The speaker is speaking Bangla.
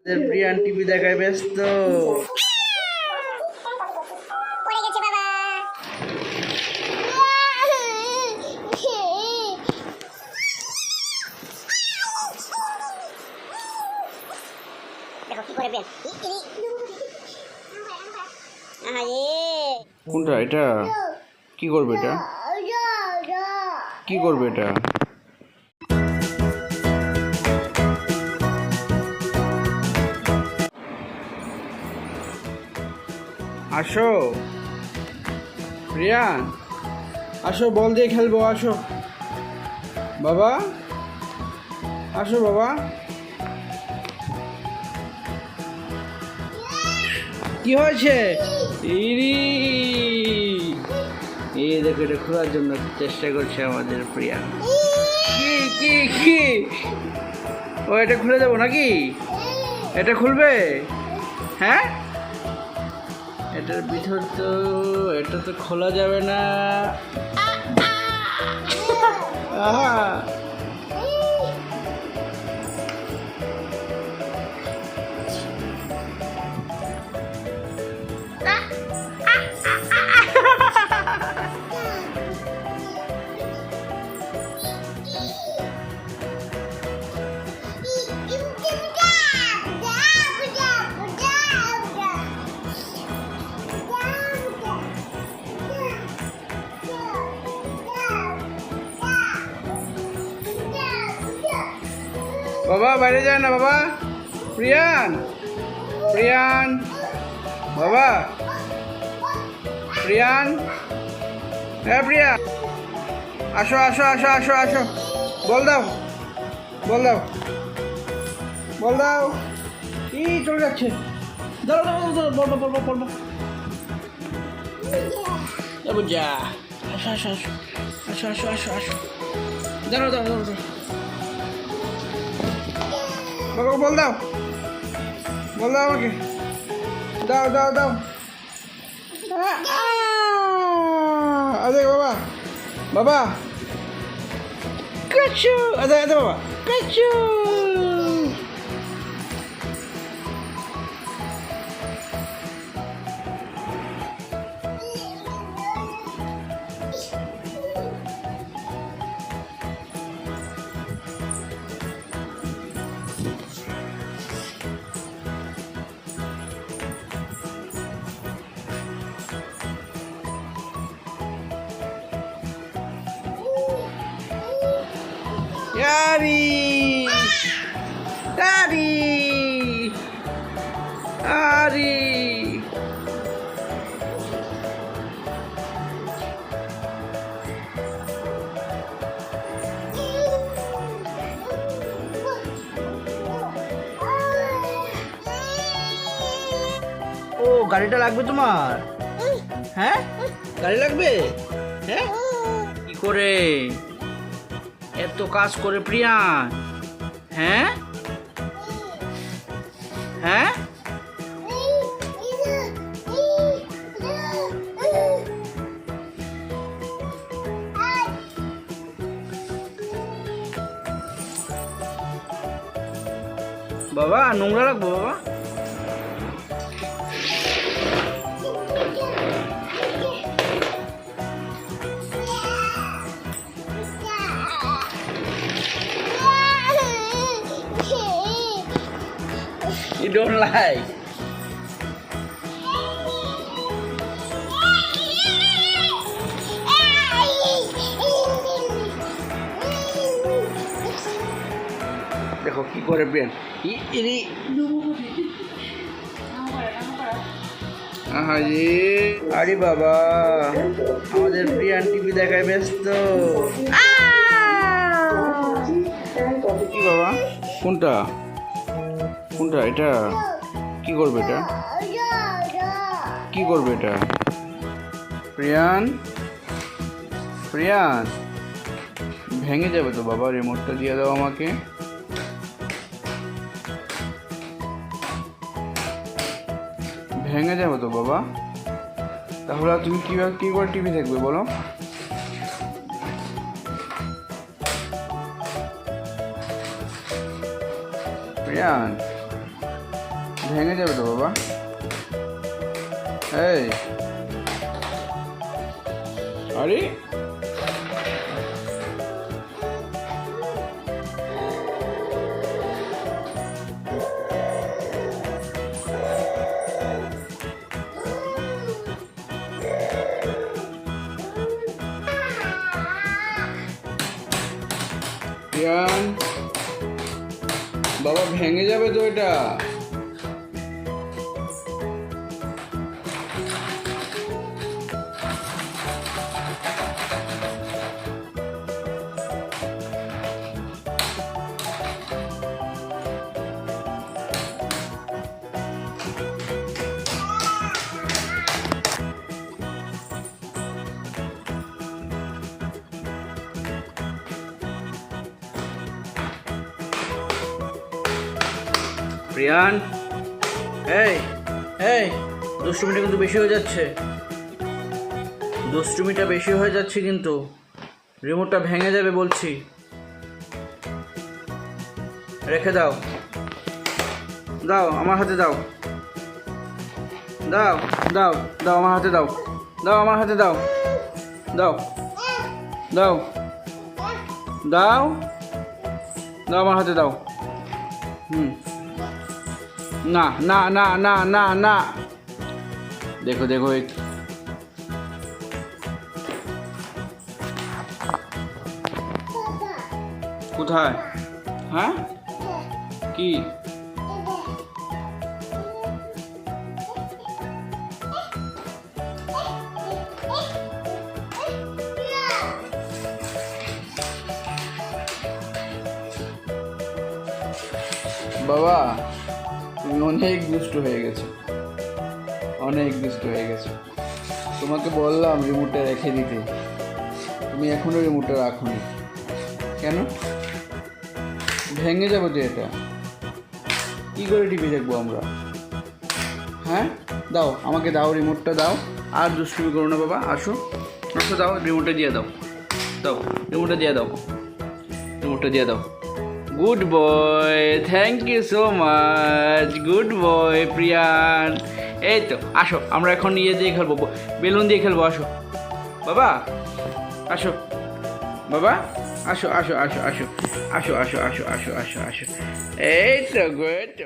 প্রিয়ান টিভি দেখায় ব্যস্ত। কোনটা এটা? কি করবে এটা? কি করবে এটা? আসো প্রিয়ান, আসো, বল দিয়ে খেলবো। আসো বাবা, আসো বাবা। কি হয়েছে? ইরি, এই দেখো, এটা খোলার জন্য চেষ্টা করছে আমাদের প্রিয়ান। কি কি কি? ও, এটা খুলে দেবো নাকি? এটা খুলবে? হ্যাঁ, এটার ভিতর তো, এটা তো খোলা যাবে না। আহা, বাবা বাইরে যায় না বাবা। প্রিয়ান, প্রিয়ান, বাবা, প্রিয়ান, হ্যাঁ প্রিয়ান, আসো আসো আসো আসো আসো। বল দাও, বল দাও, বল দাও। ই চলে যাচ্ছে। দাঁড়াও দাঁড়াও দাঁড়াও, বলবো বলবো বলবো। যাবো যা। আসো আসো আসো আসো আসো আসো আসো। দাঁড়াও দাঁড়াও দাঁড়াও দাঁড়াও। বাবা বল দাও, বল দাও আমাকে। দাও দাও দাও। আরে বাবা, বাবা কাচু, আদা আদা বাবা কাচু। Daddy! Daddy! Daddy! ও, গাড়িটা লাগবে তোমার? হ্যাঁ, গাড়ি লাগবে? হ্যাঁ, কি করে এত কাজ করে প্রিয়ান? হ্যাঁ হ্যাঁ, বাবা নোংরা লাগবো বাবা। You don't like? দেখো কি করে প্রিয়ান। আরে বাবা, আমাদের প্রিয়ান টিভি দেখায় ব্যস্ত। কি বাবা? কোনটা কোনটা এটা? কি করবে এটা? কি করবে এটা? প্রিয়ান, প্রিয়ান, ভেঙে যাবে তো বাবা। রিমোটটা দিয়ে দাও আমাকে। ভেঙে যাবে তো বাবা। তাহলে তুমি কিভাবে কি করে টিভি দেখবে বলো? প্রিয়ান, ভেঙে যাবে তো বাবা। এই আরে প্রিয়ান, বাবা ভেঙে যাবে তো এটা। প্রিয়ান, এই এই দুষ্টুমিটা কিন্তু বেশি হয়ে যাচ্ছে, দুষ্টুমিটা বেশি হয়ে যাচ্ছে কিন্তু। রিমোটটা ভেঙে যাবে বলছি, রেখে দাও। দাও আমার হাতে দাও, দাও দাও দাও আমার হাতে দাও, দাও আমার হাতে দাও, দাও দাও দাও দাও আমার হাতে দাও। না না না না না না, দেখো দেখো কোথায়? হ্যাঁ কি? বাবা তুমি অনেক দুষ্ট হয়ে গেছো, অনেক দুষ্ট হয়ে গেছো। তোমাকে বললাম রিমোটটা রেখে দিতে, তুমি এখনো রিমোটটা রাখোনি কেন? ভেঙে যাবো তো এটা, কী করে টিভি দেখবো আমরা? হ্যাঁ দাও আমাকে, দাও রিমোটটা দাও। আর দুষ্টুমি করো না বাবা, আসো আসো, দাও রিমোটটা দিয়ে দাও, দাও রিমোটটা দিয়ে দাও, রিমোটটা দিয়ে দাও। Good boy, thank you so much, good boy Priyan. এই তো আসো, আমরা এখন ইয়ে দিয়ে খেলবো, বেলুন দিয়ে খেলবো। আসো বাবা, আসো বাবা, আসো আসো আসো আসো আসো আসো আসো আসো আসো আসো। এই তো গুড।